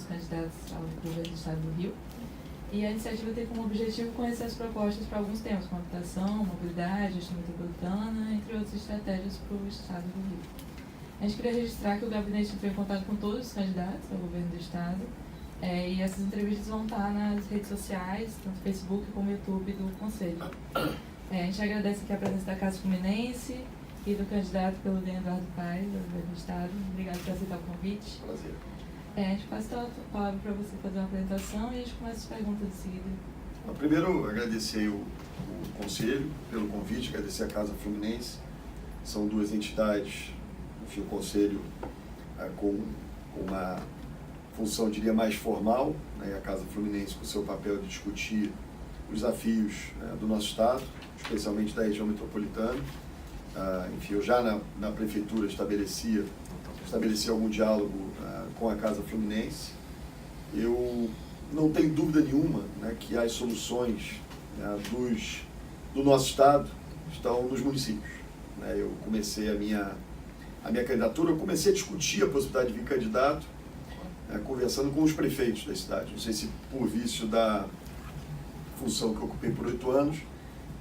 candidatos ao governo do Estado do Rio. E a iniciativa tem como objetivo conhecer as propostas para alguns temas, como habitação, mobilidade, gestão metropolitana, entre outras estratégias para o Estado do Rio. A gente queria registrar que o gabinete entrou em contato com todos os candidatos ao governo do Estado, e essas entrevistas vão estar nas redes sociais, tanto Facebook como YouTube do Conselho. A gente agradece aqui a presença da Casa Fluminense e do candidato pelo DEM Eduardo Paes, do governo do Estado. Obrigado por aceitar o convite. Prazer. A gente passa a palavra para você fazer uma apresentação e a gente começa as perguntas de seguida. Primeiro, agradecer o Conselho pelo convite, agradecer a Casa Fluminense. São duas entidades, enfim, o Conselho com uma função, diria, mais formal, né, a Casa Fluminense com o seu papel de discutir os desafios do nosso Estado, especialmente da região metropolitana. Enfim, eu já na Prefeitura estabeleci algum diálogo com a Casa Fluminense. Eu não tenho dúvida nenhuma, né, que as soluções do nosso Estado estão nos municípios. Né? Eu comecei a minha candidatura, eu comecei a discutir a possibilidade de vir candidato, conversando com os prefeitos da cidade. Não sei se por vício da função que eu ocupei por 8 anos,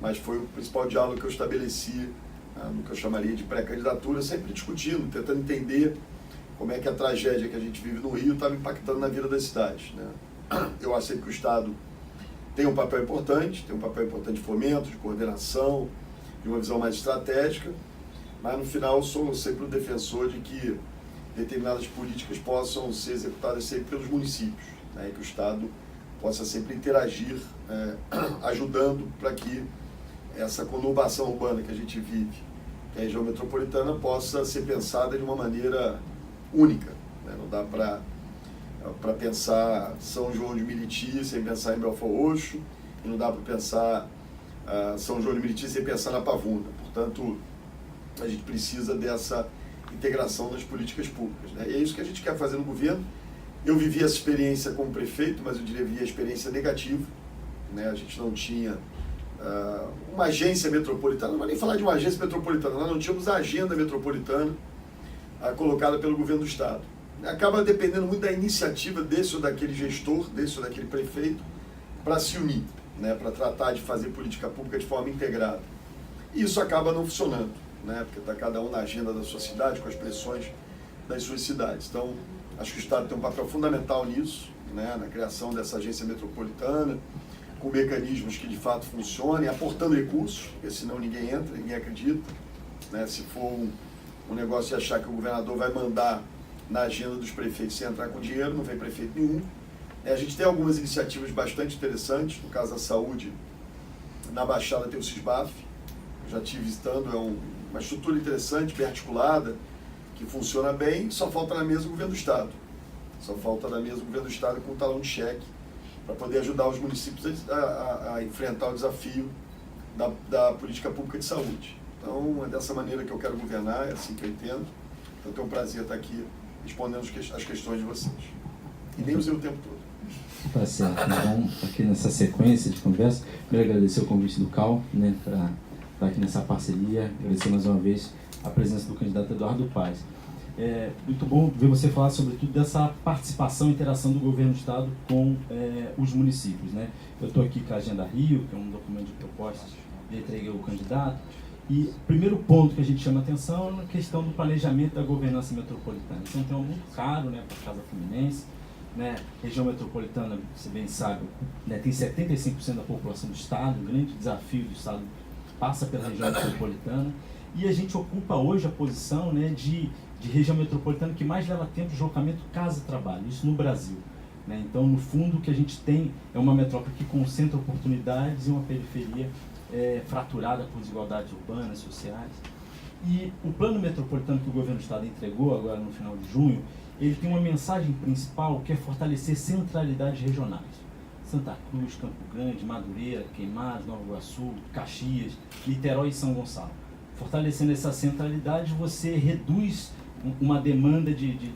mas foi o principal diálogo que eu estabeleci no que eu chamaria de pré-candidatura, sempre discutindo, tentando entender como é que a tragédia que a gente vive no Rio estava impactando na vida das cidades. Né? Eu aceito que o Estado tem um papel importante de fomento, de coordenação, de uma visão mais estratégica, mas no final eu sou sempre um defensor de que determinadas políticas possam ser executadas sempre pelos municípios, né? E que o Estado possa sempre interagir, ajudando para que essa conurbação urbana que a gente vive, que é a região metropolitana, possa ser pensada de uma maneira única. Né? Não dá para pensar São João de Meriti sem pensar em Belfort Roxo, e não dá para pensar São João de Meriti sem pensar na Pavuna. Portanto, a gente precisa dessa integração nas políticas públicas. Né? E é isso que a gente quer fazer no governo. Eu vivi essa experiência como prefeito, mas eu diria que a experiência negativa. Né? A gente não tinha uma agência metropolitana, não vou nem falar de uma agência metropolitana, nós não tínhamos a agenda metropolitana colocada pelo governo do Estado. Acaba dependendo muito da iniciativa desse ou daquele gestor, desse ou daquele prefeito, para se unir, né? Para tratar de fazer política pública de forma integrada. E isso acaba não funcionando, né? Porque está cada um na agenda da sua cidade, com as pressões das suas cidades. Então, acho que o Estado tem um papel fundamental nisso, né? Na criação dessa agência metropolitana, com mecanismos que de fato funcionem, aportando recursos, porque senão ninguém entra, ninguém acredita. Né? Se for um negócio de achar que o governador vai mandar na agenda dos prefeitos sem entrar com dinheiro, não vem prefeito nenhum. A gente tem algumas iniciativas bastante interessantes, no caso da saúde, na Baixada tem o Cisbaf, eu já estive visitando, é uma estrutura interessante, bem articulada, que funciona bem, só falta na mesa o governo do Estado. Só falta na mesa o governo do Estado com um talão de cheque, para poder ajudar os municípios a enfrentar o desafio da política pública de saúde. Então, é dessa maneira que eu quero governar, é assim que eu entendo. Então, tenho um prazer estar aqui respondendo as questões de vocês. E nem usei o tempo todo. Tá certo. Então, aqui nessa sequência de conversa, quero agradecer o convite do CAL, né, para estar aqui nessa parceria, agradecer mais uma vez a presença do candidato Eduardo Paes. É muito bom ver você falar sobretudo dessa participação e interação do governo do Estado com os municípios. Né? Eu estou aqui com a Agenda Rio, que é um documento de propostas que entreguei ao candidato, e o primeiro ponto que a gente chama atenção é a questão do planejamento da governança metropolitana. Isso é um tema muito caro, né, para a Casa Fluminense. Né? Região metropolitana, você bem sabe, né, tem 75% da população do Estado, um grande desafio do Estado passa pela região metropolitana, e a gente ocupa hoje a posição, né, de região metropolitana que mais leva tempo de deslocamento casa-trabalho, isso no Brasil. Né? Então, no fundo, o que a gente tem é uma metrópole que concentra oportunidades e uma periferia fraturada por desigualdades urbanas, sociais. E o plano metropolitano que o governo do Estado entregou agora no final de junho, ele tem uma mensagem principal que é fortalecer centralidades regionais. Santa Cruz, Campo Grande, Madureira, Queimados, Nova Iguaçu, Caxias, Niterói e São Gonçalo. Fortalecendo essa centralidade, você reduz uma demanda de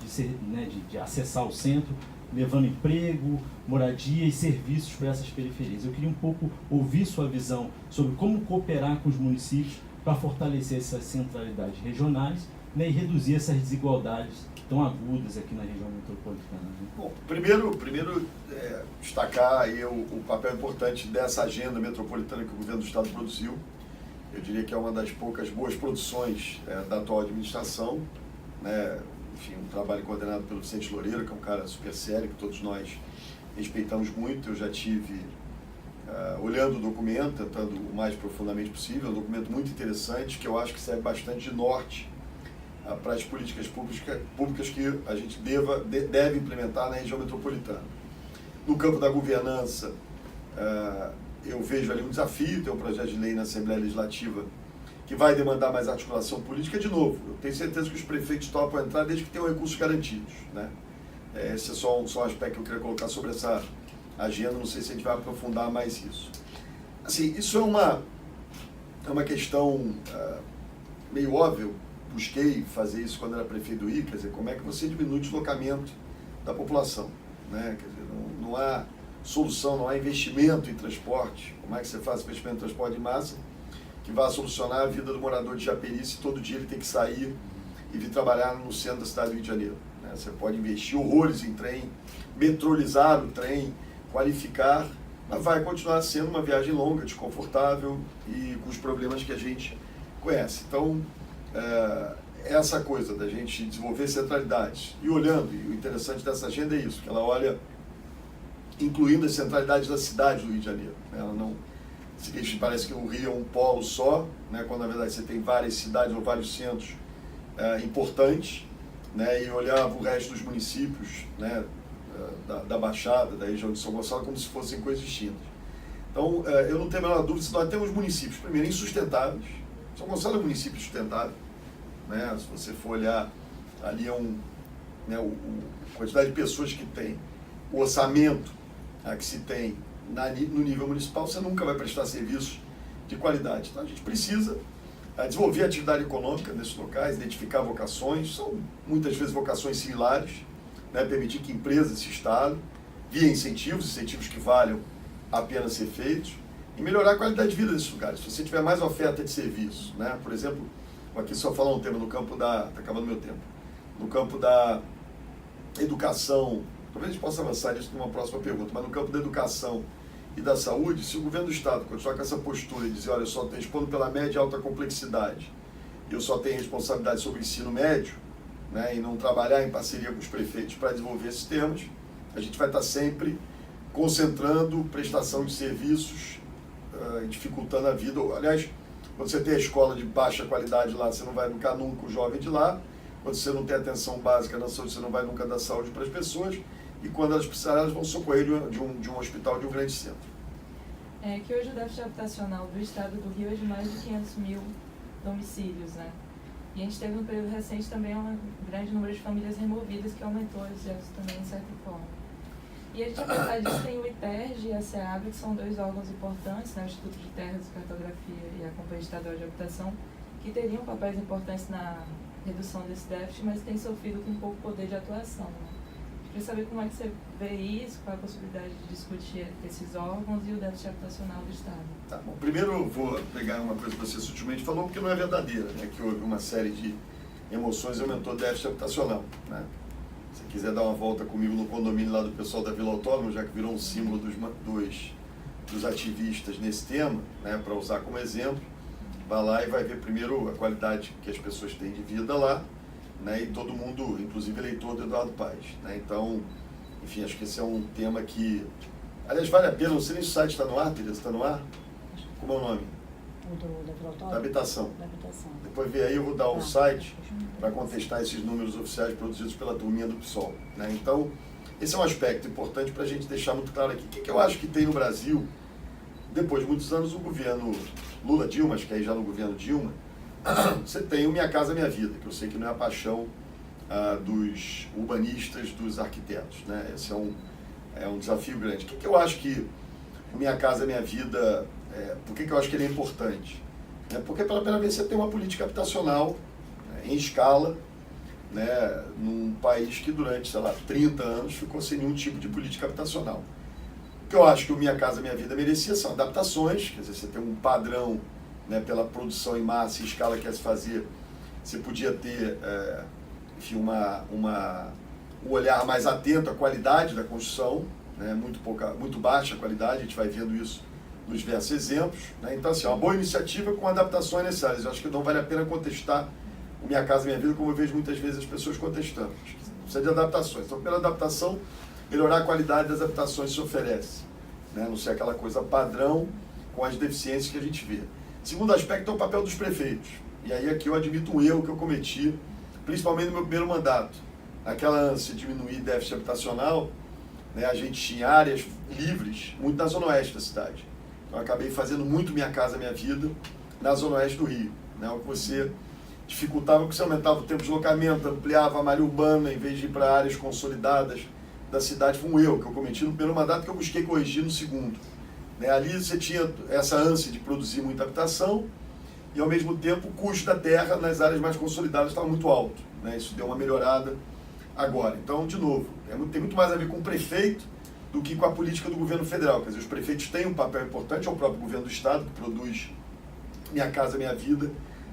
acessar o centro, levando emprego, moradia e serviços para essas periferias. Eu queria um pouco ouvir sua visão sobre como cooperar com os municípios para fortalecer essas centralidades regionais, né, e reduzir essas desigualdades tão agudas aqui na região metropolitana? Né? Bom, primeiro destacar aí o papel importante dessa agenda metropolitana que o governo do Estado produziu. Eu diria que é uma das poucas boas produções da atual administração, né? Enfim, um trabalho coordenado pelo Vicente Loureiro, que é um cara super sério, que todos nós respeitamos muito. Eu já tive olhando o documento, tentando o mais profundamente possível. É um documento muito interessante, que eu acho que serve bastante de norte para as políticas públicas que a gente deve implementar na região metropolitana. No campo da governança, eu vejo ali um desafio, tem um projeto de lei na Assembleia Legislativa que vai demandar mais articulação política. De novo, eu tenho certeza que os prefeitos topam entrar desde que tenham recursos garantidos, né? Esse é só um aspecto que eu queria colocar sobre essa agenda, não sei se a gente vai aprofundar mais isso. Assim, isso é uma questão meio óbvia. Eu busquei fazer isso quando era prefeito do Rio, quer dizer, como é que você diminui o deslocamento da população, né? Quer dizer, não há solução, não há investimento em transporte. Como é que você faz investimento em transporte de massa que vai solucionar a vida do morador de Japeri se todo dia ele tem que sair e vir trabalhar no centro da cidade do Rio de Janeiro, né? Você pode investir horrores em trem, metrolizar o trem, qualificar, mas vai continuar sendo uma viagem longa, desconfortável e com os problemas que a gente conhece. Então, essa coisa da gente desenvolver centralidades e olhando, e o interessante dessa agenda é isso, que ela olha incluindo as centralidades da cidade do Rio de Janeiro. Ela não, parece que o Rio é um polo só, né, quando na verdade você tem várias cidades ou vários centros importantes, né, e olhava o resto dos municípios, né, da Baixada, da região de São Gonçalo, como se fossem coisas distintas. Então, eu não tenho a menor dúvida se nós temos municípios, primeiro, insustentáveis. São Gonçalo é um município sustentável, né? Se você for olhar ali a quantidade de pessoas que tem, o orçamento que se tem no nível municipal, você nunca vai prestar serviços de qualidade. Então a gente precisa desenvolver atividade econômica nesses locais, identificar vocações, são muitas vezes vocações similares, né? Permitir que empresas se instalem, via incentivos que valham a pena ser feitos, e melhorar a qualidade de vida desses lugares. Se você tiver mais oferta de serviço, né? Por exemplo, aqui só falar um tema no campo está acabando meu tempo, no campo da educação, talvez a gente possa avançar nisso numa próxima pergunta, mas no campo da educação e da saúde, se o governo do Estado continuar com essa postura e dizer, olha, eu só respondo pela média e alta complexidade, eu só tenho responsabilidade sobre o ensino médio, né? E não trabalhar em parceria com os prefeitos para desenvolver esses temas, a gente vai estar sempre concentrando prestação de serviços, dificultando a vida. Aliás, quando você tem a escola de baixa qualidade lá, você não vai educar nunca o jovem de lá. Quando você não tem atenção básica na saúde, você não vai nunca dar saúde para as pessoas. E quando elas precisarem, elas vão socorrer de um hospital, de um grande centro. Que hoje o déficit habitacional do estado do Rio é de mais de 500 mil domicílios, né? E a gente teve no período recente também um grande número de famílias removidas, que aumentou esse déficit também, de certa forma. E a gente, apesar disso, tem o ITERJ e a SEAB, que são dois órgãos importantes, né, o Instituto de Terras e Cartografia e a Companhia Estadual de Habitação, que teriam papéis importantes na redução desse déficit, mas têm sofrido com pouco poder de atuação, né? Queria saber como é que você vê isso, qual a possibilidade de discutir esses órgãos e o déficit habitacional do Estado. Tá bom. Primeiro eu vou pegar uma coisa que você sutilmente falou, porque não é verdadeira, né, que houve uma série de emoções e aumentou o déficit habitacional, né? Se quiser dar uma volta comigo no condomínio lá do pessoal da Vila Autónoma, já que virou um símbolo dos ativistas nesse tema, né, para usar como exemplo, vai lá e vai ver primeiro a qualidade que as pessoas têm de vida lá, né, e todo mundo, inclusive eleitor do Eduardo Paes, né? Então, enfim, acho que esse é um tema que, aliás, vale a pena, não sei nem se o site está no ar, Tereza, está no ar? Como é o nome? Da Vila Autónoma? Da habitação. Da habitação. Depois vê aí, eu vou dar o site para contestar esses números oficiais produzidos pela turminha do PSOL, né? Então, esse é um aspecto importante para a gente deixar muito claro aqui. O que eu acho que tem no Brasil, depois de muitos anos, o governo Lula-Dilma, acho que aí já no governo Dilma, você tem o Minha Casa Minha Vida, que eu sei que não é a paixão dos urbanistas, dos arquitetos, né? Esse é um desafio grande. O que eu acho que o Minha Casa Minha Vida, por que eu acho que ele é importante? Porque pela primeira vez você tem uma política habitacional, né, em escala, né, num país que durante, sei lá, 30 anos ficou sem nenhum tipo de política habitacional. O que eu acho que o Minha Casa Minha Vida merecia são adaptações, quer dizer, você tem um padrão, né, pela produção em massa e escala que quer se fazer, você podia ter enfim, um olhar mais atento à qualidade da construção, né? Muito baixa a qualidade, a gente vai vendo isso nos diversos exemplos, né? Então, assim, uma boa iniciativa com adaptações necessárias. Eu acho que não vale a pena contestar o Minha Casa Minha Vida, como eu vejo muitas vezes as pessoas contestando. Acho que precisa de adaptações. Então, pela adaptação, melhorar a qualidade das habitações se oferece, né? Não ser aquela coisa padrão com as deficiências que a gente vê. Segundo aspecto é o papel dos prefeitos. E aí aqui eu admito um erro que eu cometi, principalmente no meu primeiro mandato. Naquela ânsia de diminuir déficit habitacional, né, a gente tinha áreas livres, muito na zona oeste da cidade. Então eu acabei fazendo muito Minha Casa Minha Vida na zona oeste do Rio, né, o que você dificultava, porque você aumentava o tempo de deslocamento, ampliava a malha urbana, em vez de ir para áreas consolidadas da cidade. Foi um erro que eu cometi no primeiro mandato, que eu busquei corrigir no segundo. Né, ali você tinha essa ânsia de produzir muita habitação, e ao mesmo tempo o custo da terra nas áreas mais consolidadas estava muito alto, né? Isso deu uma melhorada agora. Então, de novo, tem muito mais a ver com o prefeito do que com a política do governo federal. Quer dizer, os prefeitos têm um papel importante, é o próprio governo do estado que produz Minha Casa Minha Vida,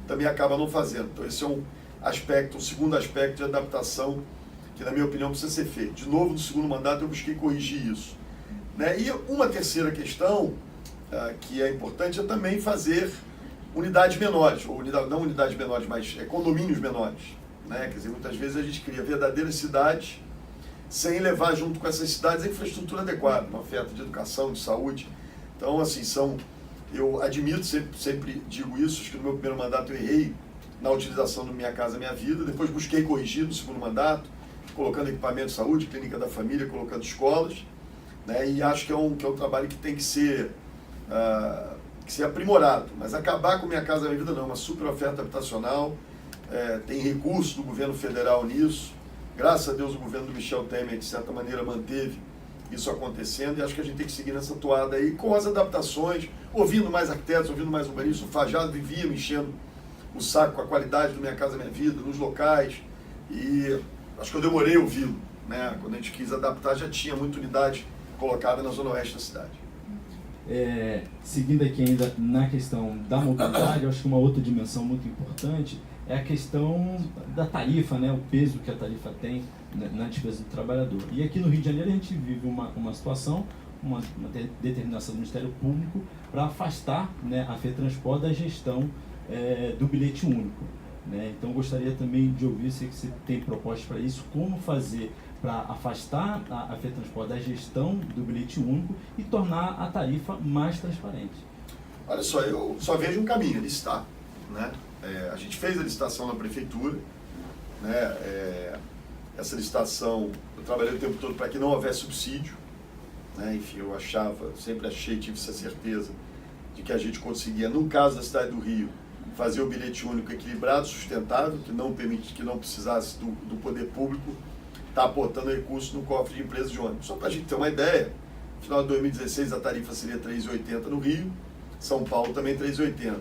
também acaba não fazendo. Então esse é um segundo aspecto de adaptação que, na minha opinião, precisa ser feito. De novo, no segundo mandato eu busquei corrigir isso, né? E uma terceira questão que é importante é também fazer unidades menores, ou não unidades menores, mas condomínios menores, né? Quer dizer, muitas vezes a gente cria verdadeiras cidades sem levar junto com essas cidades a infraestrutura adequada, uma oferta de educação, de saúde. Então, assim, eu admito, sempre digo isso, acho que no meu primeiro mandato eu errei na utilização do Minha Casa Minha Vida, depois busquei corrigir no segundo mandato, colocando equipamento de saúde, clínica da família, colocando escolas, né? E acho que é um trabalho que tem que ser aprimorado, mas acabar com Minha Casa Minha Vida não, uma super oferta habitacional, tem recursos do governo federal nisso, graças a Deus o governo do Michel Temer, de certa maneira, manteve isso acontecendo, e acho que a gente tem que seguir nessa toada aí, com as adaptações, ouvindo mais arquitetos, ouvindo mais urbanistas. O Fajado vivia me enchendo o saco com a qualidade do Minha Casa Minha Vida, nos locais, e acho que eu demorei a ouvi-lo, né? Quando a gente quis adaptar, já tinha muita unidade colocada na zona oeste da cidade. Seguindo aqui ainda na questão da mobilidade, eu acho que uma outra dimensão muito importante é a questão da tarifa, né? O peso que a tarifa tem na despesa do trabalhador. E aqui no Rio de Janeiro a gente vive uma situação, uma determinação do Ministério Público para afastar, né, a FETransport da gestão do bilhete único, né? Então gostaria também de ouvir se você tem propostas para isso, como fazer para afastar a FETransport da gestão do bilhete único e tornar a tarifa mais transparente. Olha só, eu só vejo um caminho, licitar, né? A gente fez a licitação na prefeitura, né? Essa licitação, eu trabalhei o tempo todo para que não houvesse subsídio, né? Enfim, eu sempre achei, tive essa certeza de que a gente conseguia, no caso da cidade do Rio, fazer o bilhete único equilibrado, sustentável, que não precisasse do poder público estar aportando recursos no cofre de empresas de ônibus. Só para a gente ter uma ideia, no final de 2016 a tarifa seria R$ 3,80 no Rio, São Paulo também R$ 3,80.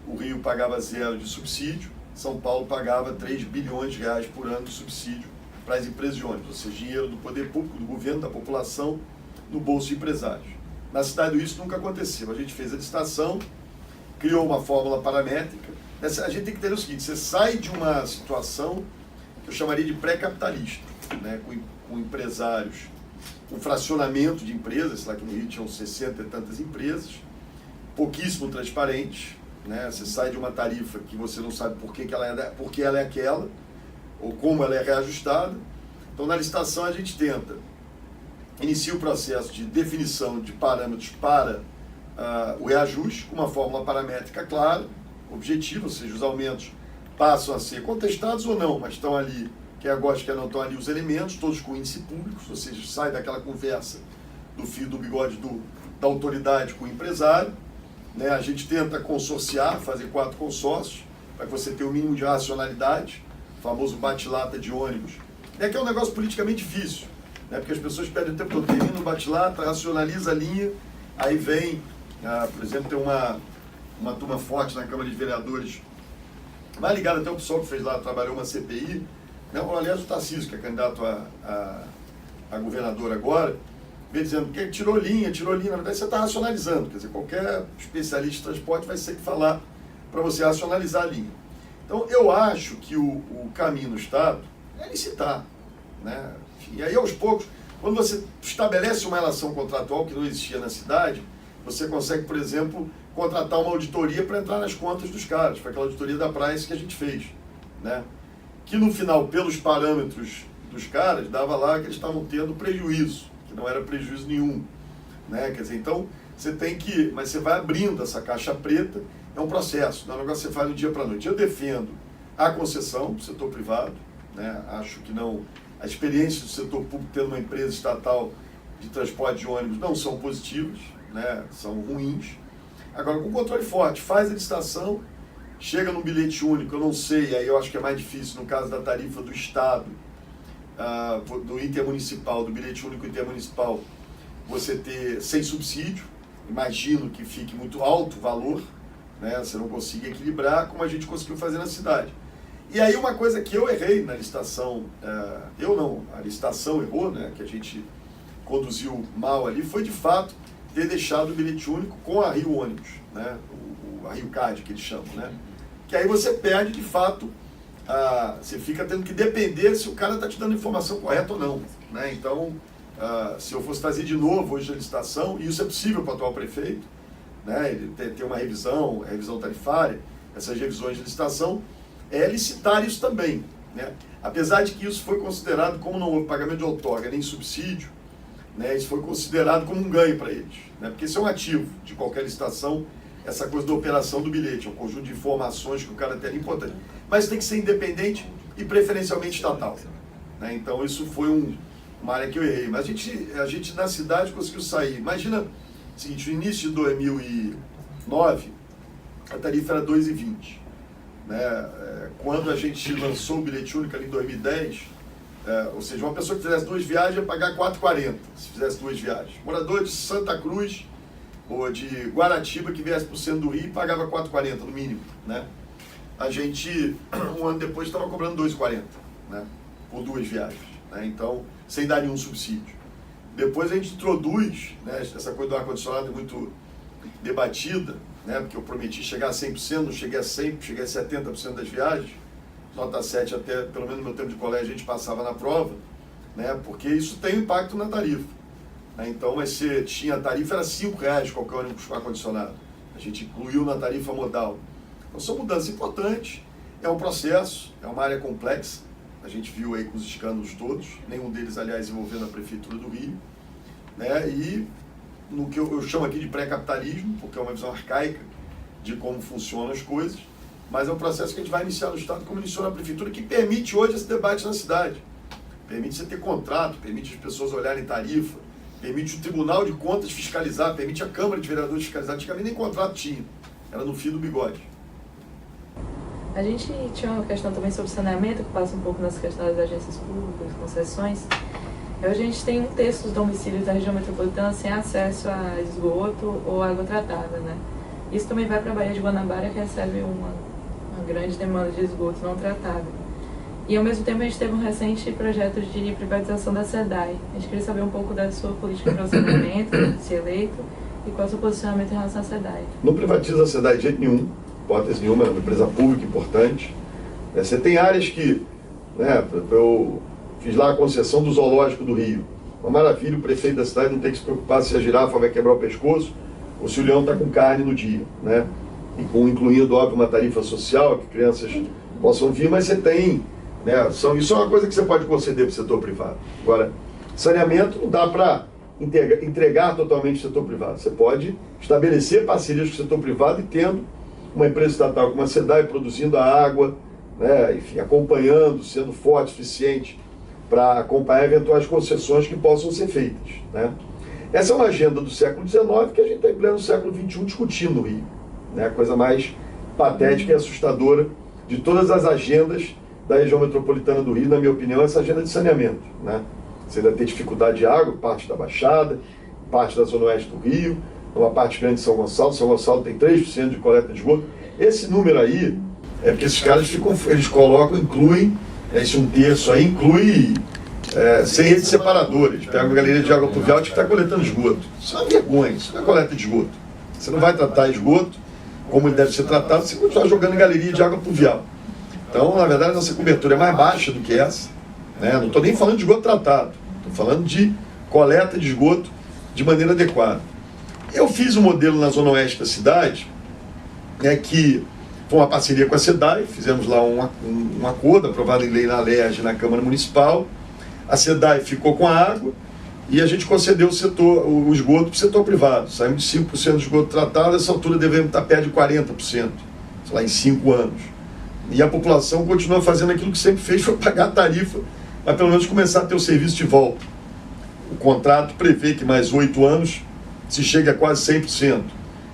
O Rio pagava 0 de subsídio, São Paulo pagava 3 bilhões de reais por ano de subsídio para as empresas de ônibus, ou seja, dinheiro do poder público, do governo, da população, no bolso de empresários. Na cidade do Rio isso nunca aconteceu. A gente fez a licitação, criou uma fórmula paramétrica. A gente tem que entender o seguinte: você sai de uma situação que eu chamaria de pré-capitalista, né, com empresários, com fracionamento de empresas, sei lá, que no Rio tinham 60 e tantas empresas, pouquíssimo transparentes, né? Você sai de uma tarifa que você não sabe por que ela é aquela, ou como ela é reajustada. Então, na licitação, a gente inicia o processo de definição de parâmetros para o reajuste, com uma fórmula paramétrica clara, objetiva, ou seja, os aumentos passam a ser contestados ou não, mas estão ali, quer gosta, quer não, estão ali os elementos, todos com índice público, ou seja, sai daquela conversa do fio do bigode da autoridade com o empresário, né? A gente tenta consorciar, fazer 4 consórcios, para que você tenha o mínimo de racionalidade, o famoso bate-lata de ônibus, que é um negócio politicamente difícil, né? Porque as pessoas pedem o tempo todo, termina o bate-lata, racionaliza a linha, aí vem, por exemplo, tem uma turma forte na Câmara de Vereadores, mais ligado até o pessoal que fez lá, trabalhou uma CPI, né? Aliás, o Tarcísio, que é candidato a governador agora, vem dizendo que tirou linha, na verdade você está racionalizando, quer dizer, qualquer especialista de transporte vai sempre falar para você racionalizar a linha. Então, eu acho que o caminho no Estado, é licitar, né? E aí, aos poucos, quando você estabelece uma relação contratual que não existia na cidade, você consegue, por exemplo, contratar uma auditoria para entrar nas contas dos caras. Foi aquela auditoria da Price que a gente fez, né? Que no final, pelos parâmetros dos caras, dava lá que eles estavam tendo prejuízo, que não era prejuízo nenhum, né? Quer dizer, então, você tem que... Mas você vai abrindo essa caixa preta, é um processo, não é um negócio que você faz do dia para a noite. Eu defendo a concessão do setor privado, né? Acho que não... A experiência do setor público tendo uma empresa estatal de transporte de ônibus não são positivas, né? São ruins. Agora, com controle forte, faz a licitação, chega num bilhete único, eu não sei, aí eu acho que é mais difícil no caso da tarifa do Estado, do intermunicipal, do bilhete único intermunicipal, você ter sem subsídio, imagino que fique muito alto o valor, né? Você não consiga equilibrar como a gente conseguiu fazer na cidade. E aí uma coisa que eu errei na licitação, a licitação errou, né? Que a gente conduziu mal ali, foi de fato ter deixado o bilhete único com a Rio Ônibus, né? A Rio Card, que eles chamam, né? Que aí você perde, de fato, você fica tendo que depender se o cara está te dando informação correta ou não, né? Então, se eu fosse fazer de novo hoje a licitação, e isso é possível para o atual prefeito, né? Ele ter uma revisão tarifária, essas revisões de licitação, é licitar isso também, né? Apesar de que isso foi considerado, como não houve pagamento de outorga nem subsídio, né? Isso foi considerado como um ganho para eles, né? Porque isso é um ativo de qualquer licitação, essa coisa da operação do bilhete, é um conjunto de informações que o cara tem ali importante. Mas tem que ser independente e preferencialmente estatal, né? Então isso foi uma área que eu errei. Mas a gente na cidade conseguiu sair. Imagina o seguinte, no início de 2009, a tarifa era 2,20. Né? Quando a gente lançou o bilhete único ali em 2010, ou seja, uma pessoa que fizesse 2 viagens ia pagar 4,40 se fizesse 2 viagens. Morador de Santa Cruz ou de Guaratiba que viesse para o centro do Rio pagava 4,40 no mínimo, né? A gente, um ano depois, estava cobrando 2,40, né? Por 2 viagens, né? Então, sem dar nenhum subsídio. Depois a gente introduz, né? Essa coisa do ar-condicionado é muito debatida, né? Porque eu prometi chegar a 100%, não cheguei a 100%, cheguei a 70% das viagens, nota 7 até, pelo menos no meu tempo de colégio, a gente passava na prova, né? Porque isso tem impacto na tarifa, né? Então, mas se tinha a tarifa, era R$5 qualquer ônibus com ar-condicionado. A gente incluiu na tarifa modal. Então, são mudanças importantes, é um processo, é uma área complexa, a gente viu aí com os escândalos todos, nenhum deles, aliás, envolvendo a Prefeitura do Rio, né? E no que eu chamo aqui de pré-capitalismo, porque é uma visão arcaica de como funcionam as coisas, mas é um processo que a gente vai iniciar no Estado, como iniciou na Prefeitura, que permite hoje esse debate na cidade. Permite você ter contrato, permite as pessoas olharem tarifa, permite o Tribunal de Contas fiscalizar, permite a Câmara de Vereadores fiscalizar. Antigamente nem contrato tinha, era no fio do bigode. A gente tinha uma questão também sobre saneamento, que passa um pouco nas questões das agências públicas, concessões. Hoje a gente tem 1/3 dos domicílios da região metropolitana sem acesso a esgoto ou água tratada, né? Isso também vai para a Baía de Guanabara, que recebe uma grande demanda de esgoto não tratado. E ao mesmo tempo a gente teve um recente projeto de privatização da SEDAI. A gente queria saber um pouco da sua política para o saneamento, se eleito, e qual é o seu posicionamento em relação à SEDAI. Não privatiza a SEDAI de jeito nenhum, hipótese nenhuma, é uma empresa pública importante. Você tem áreas que, né, eu fiz lá a concessão do Zoológico do Rio. Uma maravilha, o prefeito da cidade não tem que se preocupar se a girafa vai quebrar o pescoço ou se o leão está com carne no dia, né? Incluindo, óbvio, uma tarifa social, que crianças possam vir, mas você tem, né, isso é uma coisa que você pode conceder para o setor privado. Agora, saneamento não dá para entregar totalmente o setor privado. Você pode estabelecer parcerias com o setor privado e tendo uma empresa estatal como a SEDAI produzindo a água, né, enfim, acompanhando, sendo forte, eficiente, para acompanhar eventuais concessões que possam ser feitas, né? Essa é uma agenda do século XIX que a gente está em pleno século XXI discutindo no Rio, né? A coisa mais patética e assustadora de todas as agendas da região metropolitana do Rio, na minha opinião, é essa agenda de saneamento, né? Você ainda tem dificuldade de água, parte da Baixada, parte da Zona Oeste do Rio, uma parte grande de São Gonçalo. São Gonçalo tem 3% de coleta de esgoto. Esse número aí é porque esses caras eles colocam, incluem, esse 1/3 aí inclui sem rede separadora. Eles pegam a galeria de água pluvial que está coletando esgoto. Isso é uma vergonha, isso não é coleta de esgoto. Você não vai tratar esgoto como ele deve ser tratado, você continuar jogando em galeria de água pluvial. Então, na verdade, a nossa cobertura é mais baixa do que essa, né? Não estou nem falando de esgoto tratado, estou falando de coleta de esgoto de maneira adequada. Eu fiz um modelo na zona oeste da cidade, que foi uma parceria com a SEDAI, fizemos lá um acordo aprovado em lei na LERJ na Câmara Municipal. A SEDAI ficou com a água e a gente concedeu o esgoto para o setor privado. Saímos de 5% do esgoto tratado, nessa altura devemos estar perto de 40%, sei lá, em 5 anos. E a população continua fazendo aquilo que sempre fez, foi pagar a tarifa, mas pelo menos começar a ter o serviço de volta. O contrato prevê que mais 8 anos se chegue a quase 100%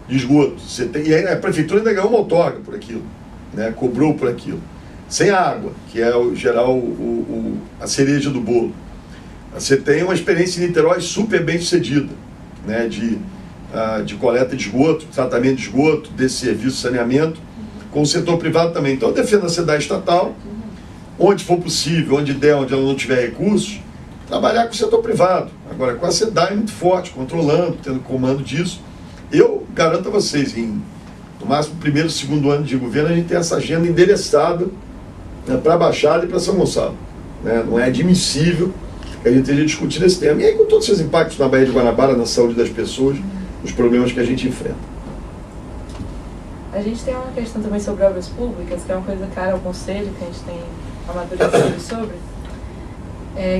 de esgoto. E aí a prefeitura ainda ganhou uma outorga por aquilo, né? Cobrou por aquilo. Sem água, que é a cereja do bolo. Você tem uma experiência em Niterói super bem sucedida, né? De coleta de esgoto, tratamento de esgoto, desse serviço de saneamento, com o setor privado também. Então eu defendo a SEDAI estatal, onde for possível, onde der, onde ela não tiver recursos, trabalhar com o setor privado. Agora, com a SEDAI muito forte, controlando, tendo comando disso. Eu garanto a vocês, no máximo primeiro, segundo ano de governo, a gente tem essa agenda endereçada, né, para a Baixada e para São Gonçalo. Né? Não é admissível que a gente esteja discutindo esse tema. E aí, com todos esses impactos na Baía de Guanabara, na saúde das pessoas, os problemas que a gente enfrenta. A gente tem uma questão também sobre obras públicas, que é uma coisa cara ao Conselho, que a gente tem amadurecido sobre,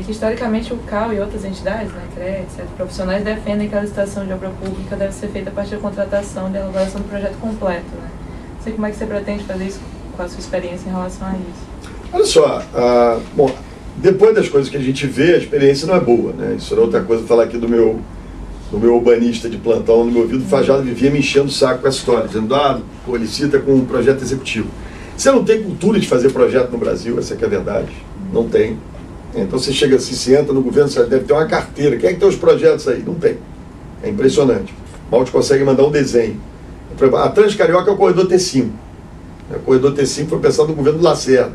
que historicamente o CAL e outras entidades, né, CREA, etc., profissionais defendem que a licitação de obra pública deve ser feita a partir da contratação e da elaboração do projeto completo. Né? Não sei como é que você pretende fazer isso, com a sua experiência em relação a isso. Olha só, bom, depois das coisas que a gente vê, a experiência não é boa, né? Isso era outra coisa, falar aqui do meu urbanista de plantão no meu ouvido, o Fajado vivia me enchendo o saco com essa história, dizendo, licita com um projeto executivo. Você não tem cultura de fazer projeto no Brasil, essa que é a verdade, não tem. Então você chega assim, você entra no governo, você deve ter uma carteira, quem é que tem os projetos aí? Não tem. É impressionante. Mal te consegue mandar um desenho. A Transcarioca é o corredor T5. O corredor T5 foi pensado no governo do Lacerda.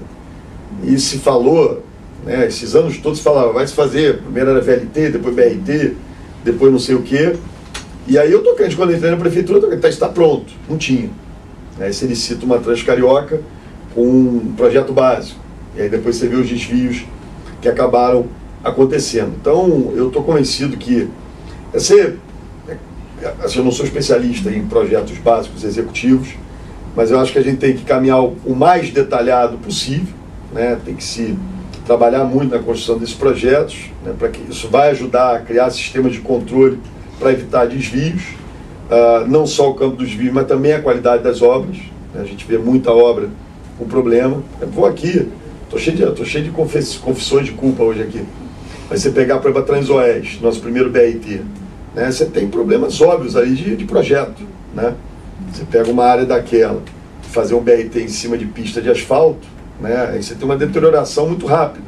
E se falou, né, esses anos todos se falava, vai se fazer, primeiro era VLT, depois BRT, depois não sei o quê. E aí eu tô crente, quando eu entrei na prefeitura, está pronto. Não tinha. Aí você licita uma Transcarioca com um projeto básico. E aí depois você vê os desvios que acabaram acontecendo. Então, eu estou convencido que eu não sou especialista em projetos básicos executivos, mas eu acho que a gente tem que caminhar o mais detalhado possível, né? Tem que se trabalhar muito na construção desses projetos, né? Para que isso vai ajudar a criar sistemas de controle para evitar desvios, não só o campo dos desvios, mas também a qualidade das obras. Né? A gente vê muita obra com problema. Eu vou aqui, tô cheio de confissões de culpa hoje aqui. Mas você pegar, por exemplo, a Transoeste, nosso primeiro BRT, né? Você tem problemas óbvios ali de projeto, né? Você pega uma área daquela, fazer um BRT em cima de pista de asfalto, né? Aí você tem uma deterioração muito rápida.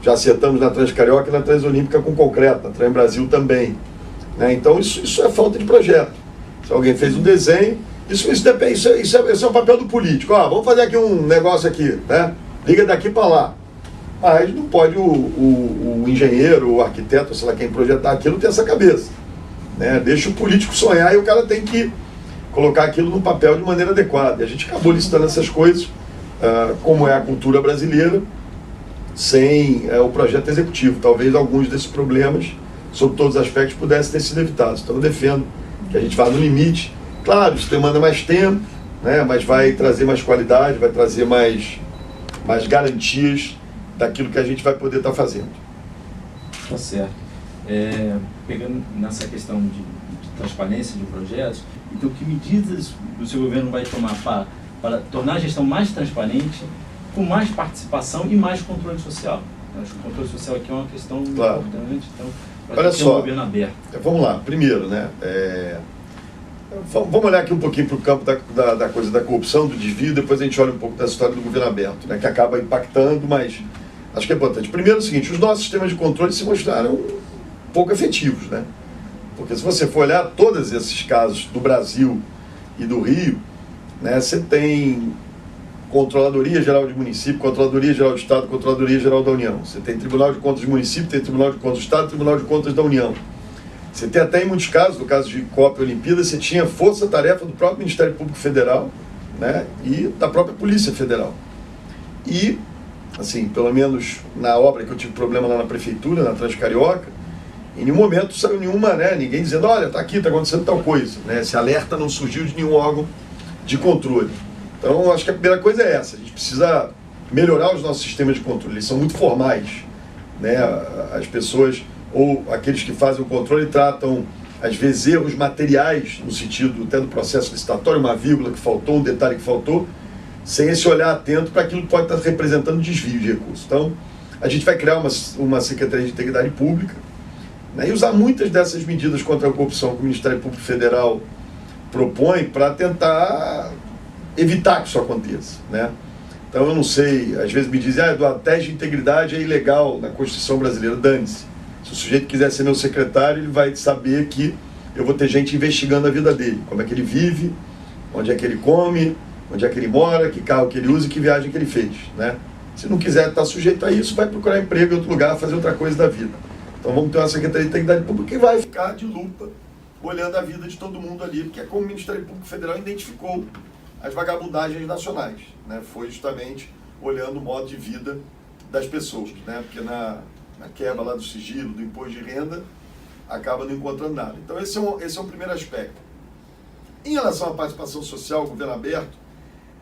Já acertamos na Transcarioca e na Transolímpica com concreto, na Transbrasil também. Né? Então isso é falta de projeto. Se alguém fez um desenho, isso é o papel do político. Vamos fazer aqui um negócio aqui, né? Liga daqui para lá. Mas não pode o engenheiro, o arquiteto, sei lá quem projetar aquilo, ter essa cabeça. Né? Deixa o político sonhar e o cara tem que colocar aquilo no papel de maneira adequada. E a gente acabou listando essas coisas, como é a cultura brasileira, sem o projeto executivo. Talvez alguns desses problemas, sob todos os aspectos, pudessem ter sido evitados. Então eu defendo que a gente vá no limite. Claro, isso demanda mais tempo, né? Mas vai trazer mais qualidade, vai trazer mais garantias daquilo que a gente vai poder estar fazendo. Tá certo. Pegando nessa questão de transparência de projetos, então que medidas o seu governo vai tomar para tornar a gestão mais transparente, com mais participação e mais controle social? Eu acho que o controle social aqui é uma questão importante, então olha só, um governo aberto. Vamos lá, primeiro, né? Vamos olhar aqui um pouquinho para o campo da coisa da corrupção, do desvio, depois a gente olha um pouco dessa história do governo aberto, né? Que acaba impactando, mas acho que é importante. Primeiro é o seguinte, os nossos sistemas de controle se mostraram pouco efetivos, né? Porque se você for olhar todos esses casos do Brasil e do Rio, né, você tem Controladoria Geral de Município, Controladoria Geral do Estado, Controladoria Geral da União. Você tem Tribunal de Contas do Município, tem Tribunal de Contas do Estado, Tribunal de Contas da União. Você tem até em muitos casos, no caso de Copa e Olimpíada, você tinha força-tarefa do próprio Ministério Público Federal, né, e da própria Polícia Federal. E assim, pelo menos na obra que eu tive problema lá na prefeitura, na Transcarioca, em nenhum momento saiu nenhuma, né, ninguém dizendo, olha, está aqui, está acontecendo tal coisa. Né? Esse alerta não surgiu de nenhum órgão de controle. Então, acho que a primeira coisa é essa, a gente precisa melhorar os nossos sistemas de controle, eles são muito formais. Né? As pessoas, ou aqueles que fazem o controle, tratam, às vezes, erros materiais, no sentido até do processo licitatório, uma vírgula que faltou, um detalhe que faltou, sem esse olhar atento para aquilo que pode estar representando desvio de recursos. Então, a gente vai criar uma Secretaria de Integridade Pública, né, e usar muitas dessas medidas contra a corrupção que o Ministério Público Federal propõe para tentar evitar que isso aconteça. Né? Então, eu não sei, às vezes me dizem, Eduardo, teste de integridade é ilegal na Constituição brasileira, dane-se. Se o sujeito quiser ser meu secretário, ele vai saber que eu vou ter gente investigando a vida dele, como é que ele vive, onde é que ele come, onde é que ele mora, que carro que ele usa e que viagem que ele fez. Né? Se não quiser estar sujeito a isso, vai procurar emprego em outro lugar, fazer outra coisa da vida. Então vamos ter uma Secretaria de Integridade Pública que vai ficar de lupa, olhando a vida de todo mundo ali, porque é como o Ministério Público Federal identificou as vagabundagens nacionais. Né? Foi justamente olhando o modo de vida das pessoas. Né? Porque na quebra lá do sigilo, do imposto de renda, acaba não encontrando nada. Então esse é um primeiro aspecto. Em relação à participação social, governo aberto,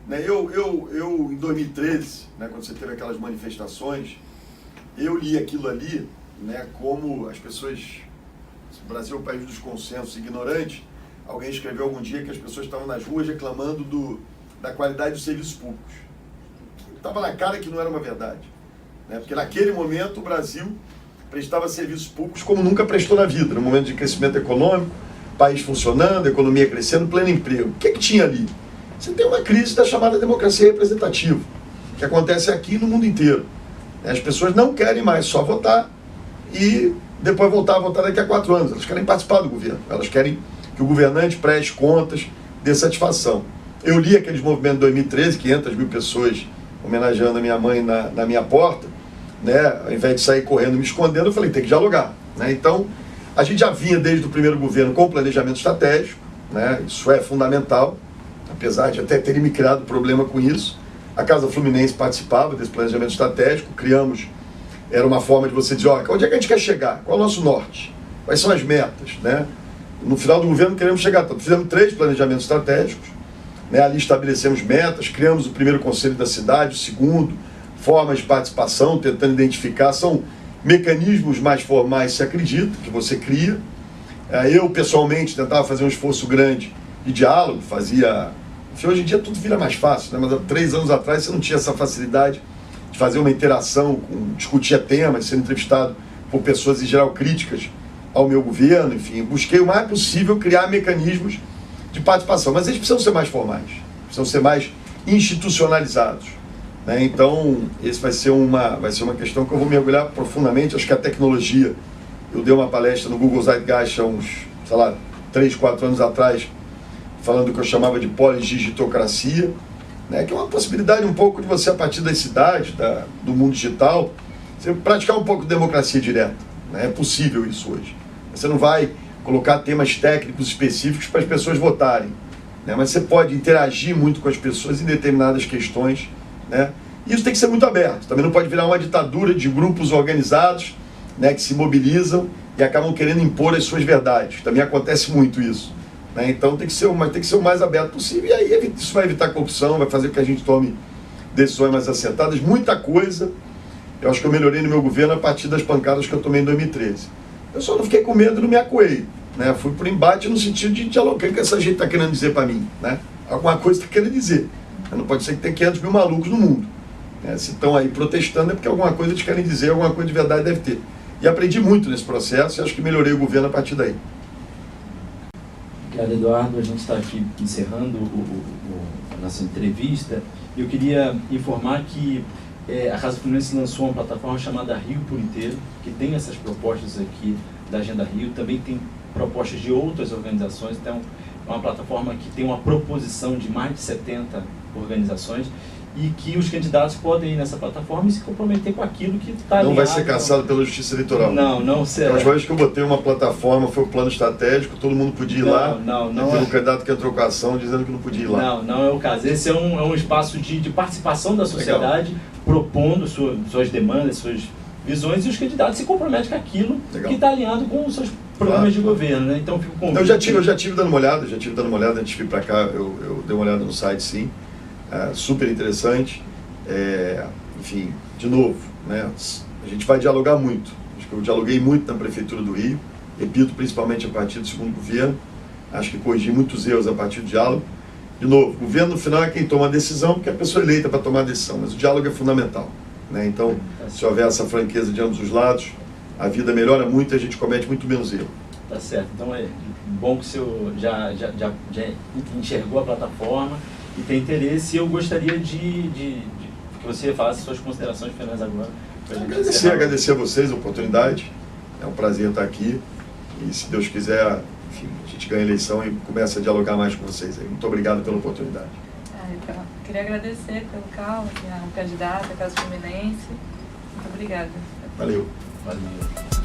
né, eu em 2013, né, quando você teve aquelas manifestações, eu li aquilo ali, né, como as pessoas, o Brasil é o país dos consensos ignorantes, alguém escreveu algum dia que as pessoas estavam nas ruas reclamando da qualidade dos serviços públicos. Estava na cara que não era uma verdade. Né, porque naquele momento o Brasil prestava serviços públicos como nunca prestou na vida, no momento de crescimento econômico, país funcionando, economia crescendo, pleno emprego. O que tinha ali? Você tem uma crise da chamada democracia representativa, que acontece aqui no mundo inteiro. As pessoas não querem mais só votar e depois voltar a votar daqui a 4 anos. Elas querem participar do governo, elas querem que o governante preste contas, dê satisfação. Eu li aqueles movimentos de 2013, 500 mil pessoas homenageando a minha mãe na minha porta, né? Ao invés de sair correndo me escondendo, eu falei, tem que dialogar. Né? Então, a gente já vinha desde o primeiro governo com o planejamento estratégico, né? Isso é fundamental, apesar de até terem me criado problema com isso. A Casa Fluminense participava desse planejamento estratégico, criamos, era uma forma de você dizer, olha, onde é que a gente quer chegar? Qual é o nosso norte? Quais são as metas? Né? No final do governo queremos chegar, fizemos 3 planejamentos estratégicos, né? Ali estabelecemos metas, criamos o primeiro conselho da cidade, o segundo, formas de participação, tentando identificar, são mecanismos mais formais, se acredita, que você cria. Eu, pessoalmente, tentava fazer um esforço grande de diálogo, fazia... Hoje em dia tudo vira mais fácil, né? Mas há 3 anos atrás você não tinha essa facilidade de fazer uma interação, discutir temas, ser entrevistado por pessoas, em geral, críticas ao meu governo, enfim. Busquei o mais possível criar mecanismos de participação, mas eles precisam ser mais formais, precisam ser mais institucionalizados. Né? Então, esse vai ser uma questão que eu vou mergulhar profundamente. Acho que a tecnologia, eu dei uma palestra no Google Zeitgeist há uns, 3, 4 anos atrás, falando do que eu chamava de poligigitocracia, né? Que é uma possibilidade um pouco de você, a partir das cidades, do mundo digital, você praticar um pouco de democracia direta. Né? É possível isso hoje. Você não vai colocar temas técnicos específicos para as pessoas votarem, né? Mas você pode interagir muito com as pessoas em determinadas questões. Né? Isso tem que ser muito aberto, também não pode virar uma ditadura de grupos organizados, né, que se mobilizam e acabam querendo impor as suas verdades. Também acontece muito isso. Né? Então tem que ser o mais aberto possível, e aí isso vai evitar corrupção, vai fazer com que a gente tome decisões mais acertadas. Muita coisa, eu acho que eu melhorei no meu governo a partir das pancadas que eu tomei em 2013. Eu só não fiquei com medo e não me acuei. Né? Fui por embate no sentido de dialogar. O que essa gente está querendo dizer para mim? Né? Alguma coisa está querendo dizer. Não pode ser que tenha 500 mil malucos no mundo. Se estão aí protestando é porque alguma coisa eles querem dizer, alguma coisa de verdade deve ter. E aprendi muito nesse processo e acho que melhorei o governo a partir daí. Obrigado, Eduardo. A gente está aqui encerrando a nossa entrevista. Eu queria informar que a Casa Fluminense lançou uma plataforma chamada Rio por Inteiro, que tem essas propostas aqui da Agenda Rio, também tem propostas de outras organizações, então é uma plataforma que tem uma proposição de mais de 70 organizações, e que os candidatos podem ir nessa plataforma e se comprometer com aquilo que está Não vai ser caçado pela Justiça Eleitoral. Não será. A última vez que eu botei uma plataforma foi o plano estratégico, todo mundo podia ir lá. Não teve é. um candidato que entrou com a ação dizendo que não podia ir lá. Não é o caso. Esse é um espaço de participação da sociedade, propondo suas demandas, suas visões, e os candidatos se comprometem com aquilo que está alinhado com os seus programas de governo, né? Então fico convicto. Eu já tive dando uma olhada, antes de vir para cá, eu dei uma olhada no site, sim. Super interessante. Enfim, de novo, né? A gente vai dialogar muito. Acho que eu dialoguei muito na Prefeitura do Rio, repito, principalmente a partir do segundo governo. Acho que corrigi muitos erros a partir do diálogo. De novo, o governo no final é quem toma a decisão, porque é a pessoa eleita para tomar a decisão, mas o diálogo é fundamental, né? Então, se houver essa franqueza de ambos os lados, a vida melhora muito e a gente comete muito menos erro. Tá certo. Então é bom que o senhor já enxergou a plataforma e tem interesse. Eu gostaria que você faça suas considerações finais agora. Agradecer a vocês a oportunidade. É um prazer estar aqui. E se Deus quiser, enfim, a gente ganha a eleição e começa a dialogar mais com vocês aí. Muito obrigado pela oportunidade. Então, queria agradecer pelo Cal, que é um candidato à Casa Fluminense. Muito obrigada. Valeu. Valeu.